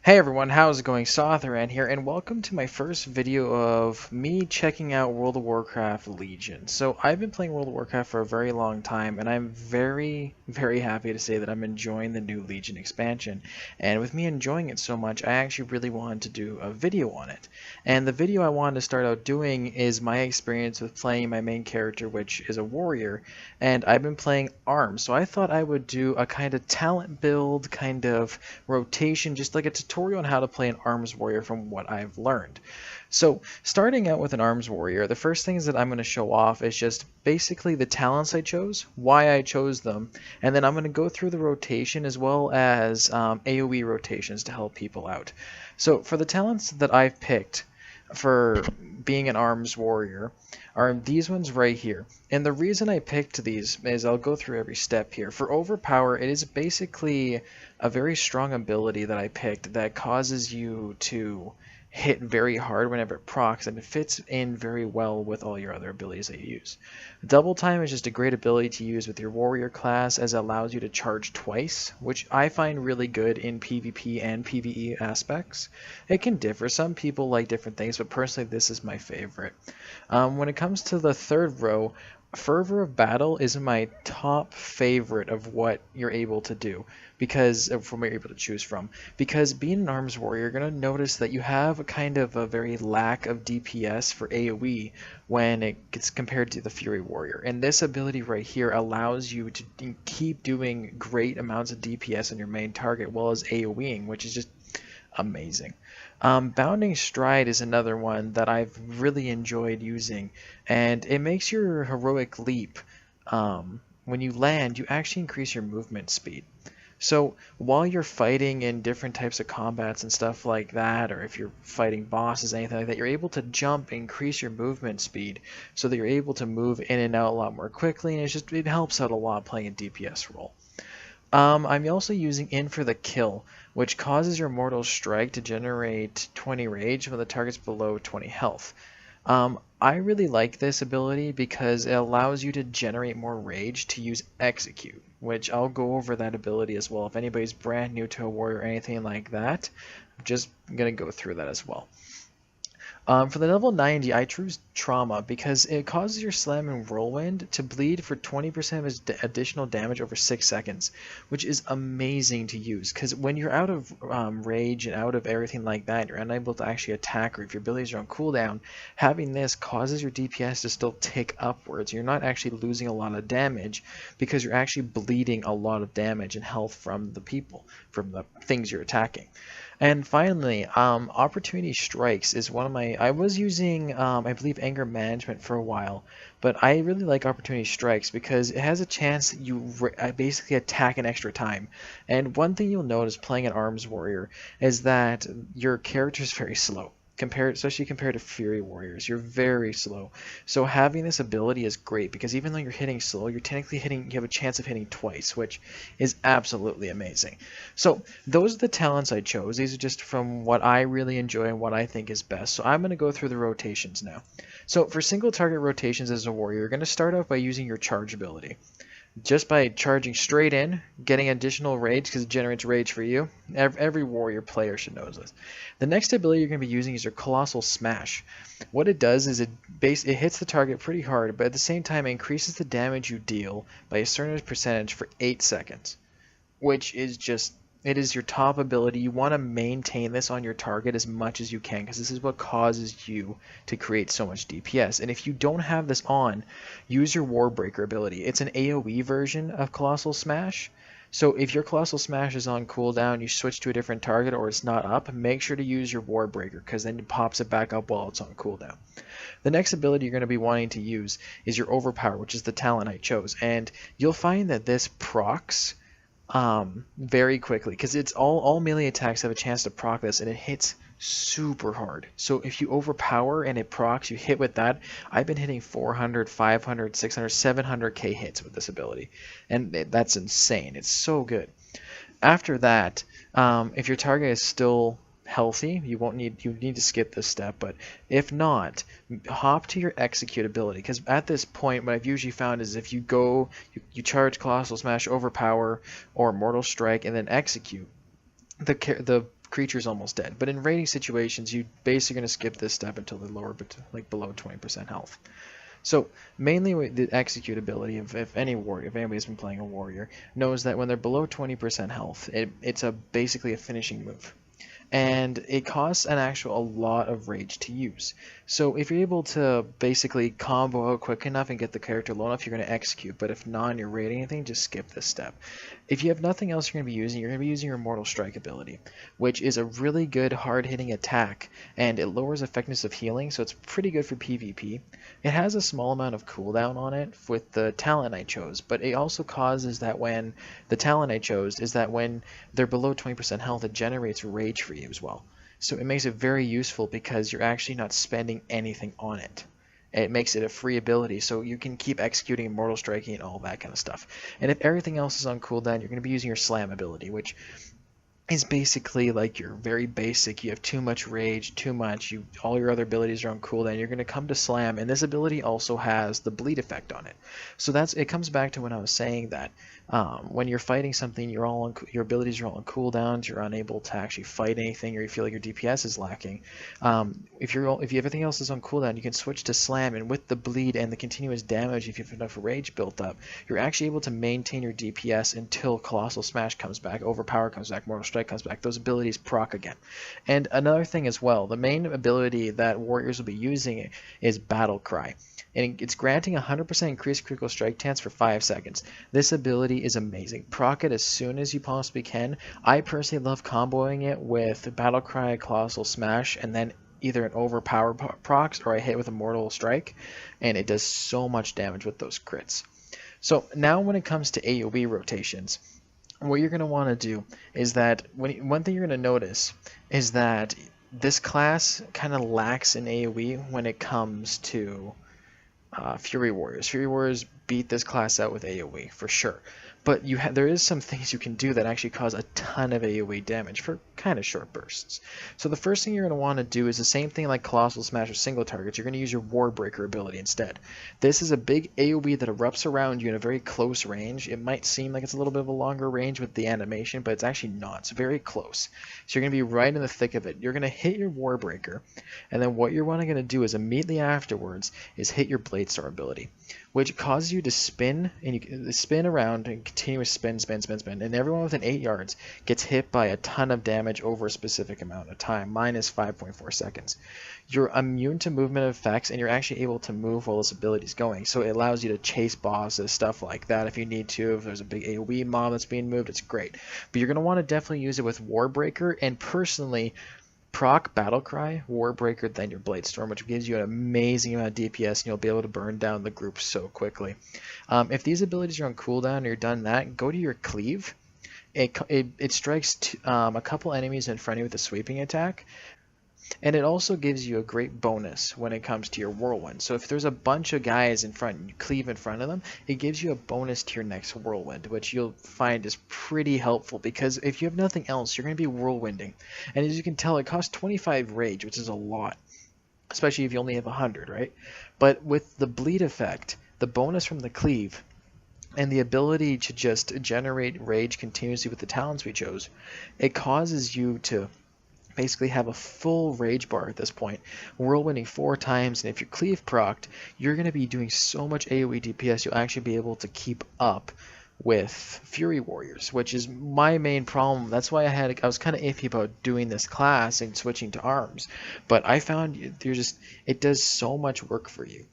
Hey everyone, how's it going? Sotharan here, and welcome to my first video of me checking out World of Warcraft Legion. So I've been playing World of Warcraft for a very long time, and I'm very happy to say that I'm enjoying the new Legion expansion. And with me enjoying it so much, I actually really wanted to do a video on it. And the video I wanted to start out doing is my experience with playing my main character, which is a warrior, and I've been playing ARMS. So I thought I would do a kind of talent build, kind of rotation, just like a tutorial on how to play an arms warrior from what I've learned. So starting out with an arms warrior, the first things that I'm going to show off is just basically the talents I chose, why I chose them, and then I'm going to go through the rotation as well as AoE rotations to help people out. So for the talents that I've picked for being an arms warrior are these ones right here. And the reason I picked these is I'll go through every step here. For overpower, it is basically a very strong ability that I picked that causes you to hit very hard whenever it procs, and it fits in very well with all your other abilities that you use. Double time is just a great ability to use with your warrior class, as it allows you to charge twice, which I find really good in PvP and PvE aspects. It can differ. Some people like different things, but personally this is my favorite. When it comes to the third row, Fervor of Battle is my top favorite of what you're able to do, because from what you're able to choose from. Because being an arms warrior, you're going to notice that you have a kind of a very lack of DPS for AoE when it gets compared to the Fury Warrior. And this ability right here allows you to keep doing great amounts of DPS on your main target, while as AoEing, which is just amazing. Bounding Stride is another one that I've really enjoyed using, and it makes your heroic leap, when you land, you actually increase your movement speed. So while you're fighting in different types of combats and stuff like that, or if you're fighting bosses, anything like that, you're able to jump, increase your movement speed, so that you're able to move in and out a lot more quickly, and it helps out a lot playing a DPS role. I'm also using In for the Kill, which causes your Mortal Strike to generate 20 rage when the target's below 20 health. I really like this ability because it allows you to generate more rage to use Execute, which I'll go over that ability as well. If anybody's brand new to a warrior or anything like that, I'm just going to go through that as well. For the level 90, I choose Trauma because it causes your Slam and Whirlwind to bleed for 20% of its additional damage over 6 seconds, which is amazing to use, because when you're out of rage and out of everything like that, you're unable to actually attack, or if your abilities are on cooldown, having this causes your DPS to still tick upwards. You're not actually losing a lot of damage because you're actually bleeding a lot of damage and health from the things you're attacking. And finally, Opportunity Strikes is one of my... I was using, I believe, Anger Management for a while, but I really like Opportunity Strikes because it has a chance that you basically attack an extra time. And one thing you'll notice playing an Arms Warrior is that your character is very slow. Especially compared to Fury Warriors, you're very slow. So having this ability is great because even though you're hitting slow, you're technically you have a chance of hitting twice, which is absolutely amazing. So those are the talents I chose. These are just from what I really enjoy and what I think is best. So I'm going to go through the rotations now. So for single target rotations as a warrior, you're going to start off by using your charge ability. Just by charging straight in, getting additional rage because it generates rage for you. Every warrior player should know this. The next ability you're going to be using is your Colossal Smash. What it does is it hits the target pretty hard, but at the same time it increases the damage you deal by a certain percentage for 8 seconds, which is just... It is your top ability. You want to maintain this on your target as much as you can because this is what causes you to create so much DPS. And if you don't have this on, use your Warbreaker ability. It's an AoE version of Colossal Smash. So if your Colossal Smash is on cooldown, you switch to a different target or it's not up, make sure to use your Warbreaker because then it pops it back up while it's on cooldown. The next ability you're going to be wanting to use is your Overpower, which is the talent I chose. And you'll find that this procs very quickly because it's all melee attacks have a chance to proc this, and it hits super hard. So if you overpower and it procs, you hit with that. I've been hitting 400, 500, 600, 700k hits with this ability, and that's insane. It's so good. After that, if your target is still healthy, you need to skip this step, but if not, hop to your Execute ability, because at this point what I've usually found is if you charge Colossal Smash, Overpower, or Mortal Strike, and then Execute, the creature's almost dead. But in raiding situations, you basically going to skip this step until they're lower, but like below 20% health. So mainly the execute ability of if anybody's been playing a warrior, knows that when they're below 20% health, it's basically a finishing move. And it costs a lot of rage to use. So if you're able to basically combo out quick enough and get the character low enough, you're going to execute. But if not and you're raiding anything, just skip this step. If you have nothing else you're going to be using, you're going to be using your Immortal Strike ability, which is a really good hard-hitting attack, and it lowers effectiveness of healing, so it's pretty good for PvP. It has a small amount of cooldown on it with the talent I chose, but it also causes that when the talent I chose is that when they're below 20% health, it generates rage for you as well. So it makes it very useful because you're actually not spending anything on it. It makes it a free ability, so you can keep executing Immortal Striking and all that kind of stuff. And if everything else is on cooldown, you're going to be using your Slam ability, which is basically like your very basic. You have too much rage, all your other abilities are on cooldown. You're going to come to Slam, and this ability also has the bleed effect on it. So it comes back to when I was saying that when you're fighting something, your abilities are all on cooldowns. You're unable to actually fight anything, or you feel like your DPS is lacking. If everything else is on cooldown, you can switch to Slam, and with the bleed and the continuous damage, if you have enough rage built up, you're actually able to maintain your DPS until Colossal Smash comes back, Overpower comes back, Mortal Strike comes back. Those abilities proc again. And another thing as well, the main ability that warriors will be using is Battle Cry. And it's granting 100% increased critical strike chance for 5 seconds. This ability is amazing. Proc it as soon as you possibly can. I personally love comboing it with Battle Cry, Colossal Smash, and then either an Overpower procs or I hit with a Mortal Strike, and it does so much damage with those crits. So now when it comes to AoE rotations, what you're going to want to do is that one thing you're going to notice is that this class kind of lacks in AoE when it comes to Fury Warriors. Fury Warriors beat this class out with AoE for sure, but there is some things you can do that actually cause a ton of AoE damage for kind of short bursts. So the first thing you're going to want to do is the same thing like Colossal Smash or single targets. You're going to use your Warbreaker ability instead. This is a big AoE that erupts around you in a very close range. It might seem like it's a little bit of a longer range with the animation, but it's actually not. It's very close. So you're going to be right in the thick of it. You're going to hit your Warbreaker, and then what you're going to do is immediately afterwards is hit your Bladestorm ability, which causes you to spin, and you can spin around and continuous spin, and everyone within 8 yards gets hit by a ton of damage over a specific amount of time, minus 5.4 seconds. You're immune to movement effects, and you're actually able to move while this ability is going, so it allows you to chase bosses, stuff like that if you need to. If there's a big AoE mob that's being moved, it's great. But you're going to want to definitely use it with Warbreaker, and personally, proc Battle Cry, Warbreaker, then your Bladestorm, which gives you an amazing amount of DPS, and you'll be able to burn down the group so quickly. If these abilities are on cooldown and you're done that, go to your Cleave. It strikes a couple enemies in front of you with a sweeping attack, and it also gives you a great bonus when it comes to your Whirlwind. So if there's a bunch of guys in front and you cleave in front of them, it gives you a bonus to your next Whirlwind, which you'll find is pretty helpful because if you have nothing else, you're going to be Whirlwinding. And as you can tell, it costs 25 rage, which is a lot, especially if you only have 100, right? But with the bleed effect, the bonus from the cleave, and the ability to just generate rage continuously with the talents we chose, it causes you to basically have a full rage bar at this point, whirlwinding 4 times, and if you're cleave procced, you're going to be doing so much AoE DPS you'll actually be able to keep up with Fury Warriors, which is my main problem. That's why I was kind of iffy about doing this class and switching to arms, but I found it does so much work for you.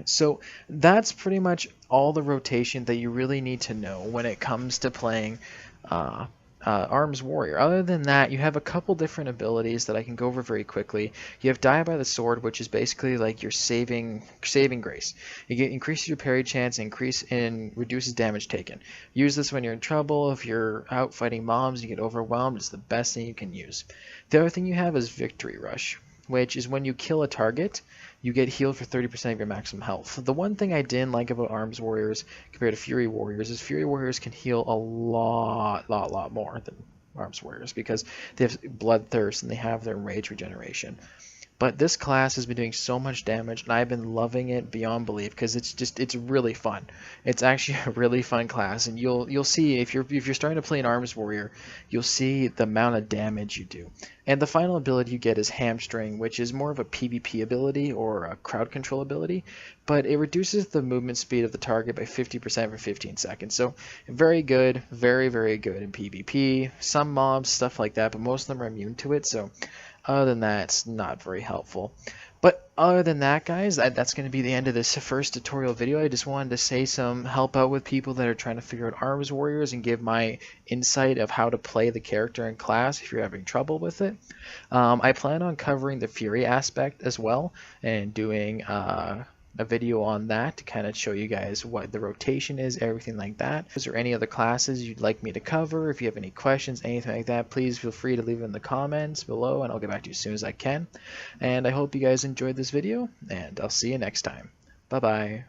So that's pretty much all the rotation that you really need to know when it comes to playing Arms Warrior. Other than that, you have a couple different abilities that I can go over very quickly. You have Die by the Sword, which is basically like your saving grace. It increases your parry chance and reduces damage taken. Use this when you're in trouble. If you're out fighting mobs, you get overwhelmed. It's the best thing you can use. The other thing you have is Victory Rush, which is when you kill a target, you get healed for 30% of your maximum health. The one thing I didn't like about Arms Warriors compared to Fury Warriors is Fury Warriors can heal a lot more than Arms Warriors because they have Bloodthirst and they have their Rage Regeneration. But this class has been doing so much damage, and I've been loving it beyond belief because it's really fun. It's actually a really fun class, and you'll see if you're starting to play an arms warrior, you'll see the amount of damage you do. And the final ability you get is Hamstring, which is more of a PvP ability or a crowd control ability, but it reduces the movement speed of the target by 50% for 15 seconds. So very good, very, very good in PvP. Some mobs, stuff like that, but most of them are immune to it, so other than that, it's not very helpful. But other than that, guys, that's going to be the end of this first tutorial video. I just wanted to say help out with people that are trying to figure out arms warriors and give my insight of how to play the character in class if you're having trouble with it. I plan on covering the Fury aspect as well and doing a video on that to kind of show you guys what the rotation is, everything like that. Is there any other classes you'd like me to cover? If you have any questions, anything like that, please feel free to leave it in the comments below and I'll get back to you as soon as I can. And I hope you guys enjoyed this video, and I'll see you next time. Bye bye.